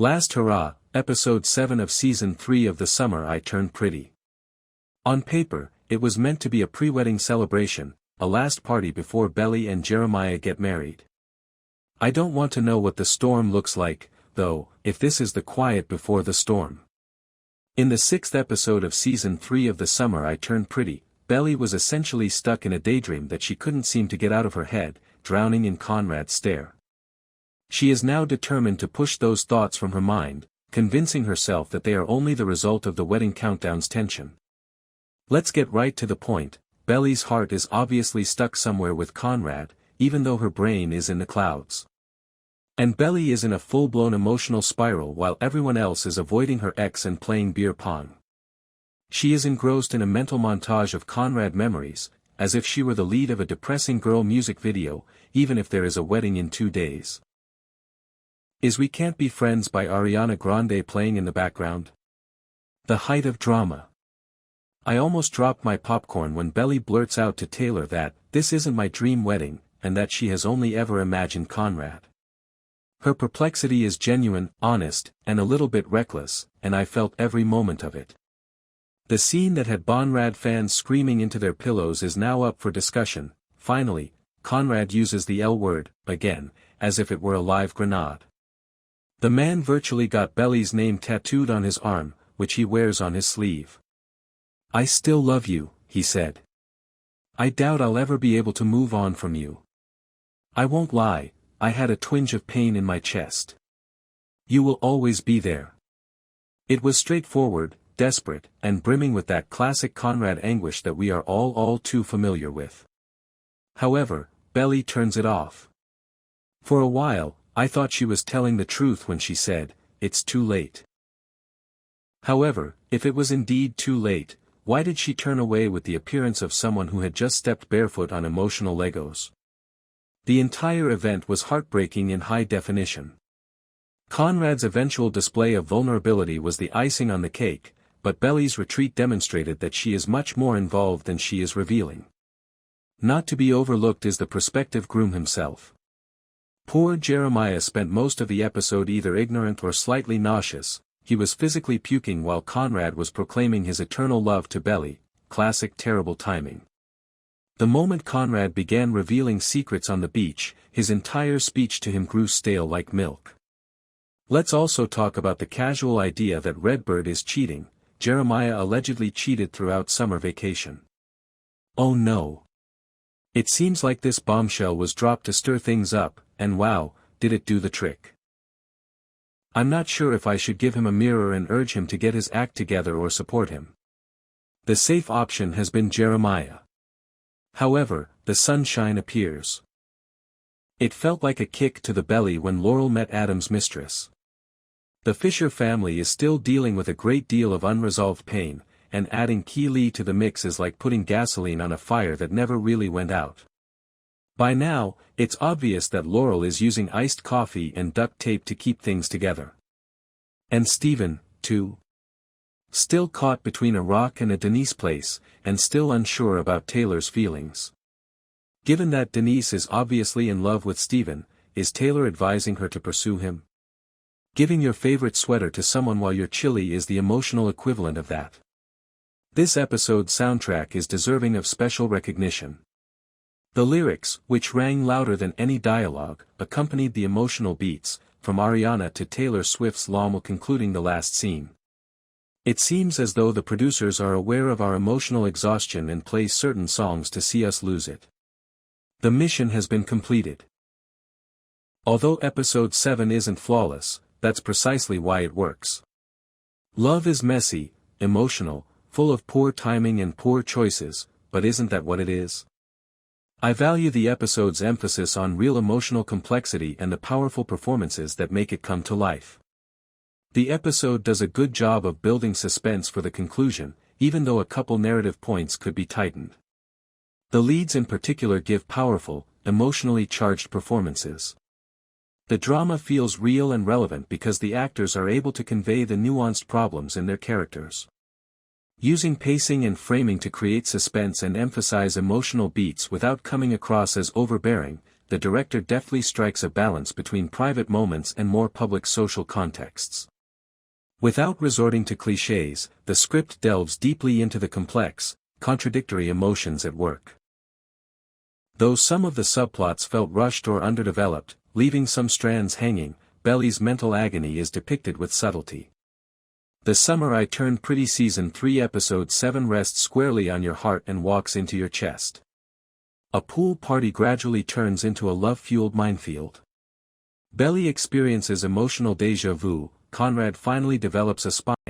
Last Hurrah, Episode 7 of Season 3 of The Summer I Turned Pretty. On paper, it was meant to be a pre-wedding celebration, a last party before Belly and Jeremiah get married. I don't want to know what the storm looks like, though, if this is the quiet before the storm. In the 6th episode of Season 3 of The Summer I Turned Pretty, Belly was essentially stuck in a daydream that she couldn't seem to get out of her head, drowning in Conrad's stare. She is now determined to push those thoughts from her mind, convincing herself that they are only the result of the wedding countdown's tension. Let's get right to the point. Belly's heart is obviously stuck somewhere with Conrad, even though her brain is in the clouds. And Belly is in a full-blown emotional spiral while everyone else is avoiding her ex and playing beer pong. She is engrossed in a mental montage of Conrad memories, as if she were the lead of a depressing girl music video, even if there is a wedding in 2 days. Is We Can't Be Friends by Arianna Grande playing in the background? The height of drama. I almost dropped my popcorn when Belly blurts out to Taylor that, this isn't my dream wedding, and that she has only ever imagined Conrad. Her perplexity is genuine, honest, and a little bit reckless, and I felt every moment of it. The scene that had Conrad fans screaming into their pillows is now up for discussion. Finally, Conrad uses the L word, again, as if it were a live grenade. The man virtually got Belly's name tattooed on his arm, which he wears on his sleeve. I still love you, he said. I doubt I'll ever be able to move on from you. I won't lie, I had a twinge of pain in my chest. You will always be there. It was straightforward, desperate, and brimming with that classic Conrad anguish that we are all too familiar with. However, Belly turns it off. For a while, I thought she was telling the truth when she said, it's too late. However, if it was indeed too late, why did she turn away with the appearance of someone who had just stepped barefoot on emotional Legos? The entire event was heartbreaking in high definition. Conrad's eventual display of vulnerability was the icing on the cake, but Belly's retreat demonstrated that she is much more involved than she is revealing. Not to be overlooked is the prospective groom himself. Poor Jeremiah spent most of the episode either ignorant or slightly nauseous. He was physically puking while Conrad was proclaiming his eternal love to Belly, classic terrible timing. The moment Conrad began revealing secrets on the beach, his entire speech to him grew stale like milk. Let's also talk about the casual idea that Redbird is cheating. Jeremiah allegedly cheated throughout summer vacation. Oh no. It seems like this bombshell was dropped to stir things up, and wow, did it do the trick. I'm not sure if I should give him a mirror and urge him to get his act together or support him. The safe option has been Jeremiah. However, the sunshine appears. It felt like a kick to the belly when Laurel met Adam's mistress. The Fisher family is still dealing with a great deal of unresolved pain, and adding Keely to the mix is like putting gasoline on a fire that never really went out. By now, it's obvious that Laurel is using iced coffee and duct tape to keep things together. And Stephen, too. Still caught between a rock and a Denise place, and still unsure about Taylor's feelings. Given that Denise is obviously in love with Stephen, is Taylor advising her to pursue him? Giving your favorite sweater to someone while you're chilly is the emotional equivalent of that. This episode's soundtrack is deserving of special recognition. The lyrics, which rang louder than any dialogue, accompanied the emotional beats, from Ariana to Taylor Swift's Lama concluding the last scene. It seems as though the producers are aware of our emotional exhaustion and play certain songs to see us lose it. The mission has been completed. Although episode 7 isn't flawless, that's precisely why it works. Love is messy, emotional, full of poor timing and poor choices, but isn't that what it is? I value the episode's emphasis on real emotional complexity and the powerful performances that make it come to life. The episode does a good job of building suspense for the conclusion, even though a couple narrative points could be tightened. The leads in particular give powerful, emotionally charged performances. The drama feels real and relevant because the actors are able to convey the nuanced problems in their characters. Using pacing and framing to create suspense and emphasize emotional beats without coming across as overbearing, the director deftly strikes a balance between private moments and more public social contexts. Without resorting to clichés, the script delves deeply into the complex, contradictory emotions at work. Though some of the subplots felt rushed or underdeveloped, leaving some strands hanging, Belly's mental agony is depicted with subtlety. The Summer I Turned Pretty Season 3 Episode 7 rests squarely on your heart and walks into your chest. A pool party gradually turns into a love-fueled minefield. Belly experiences emotional déjà vu. Conrad finally develops a spine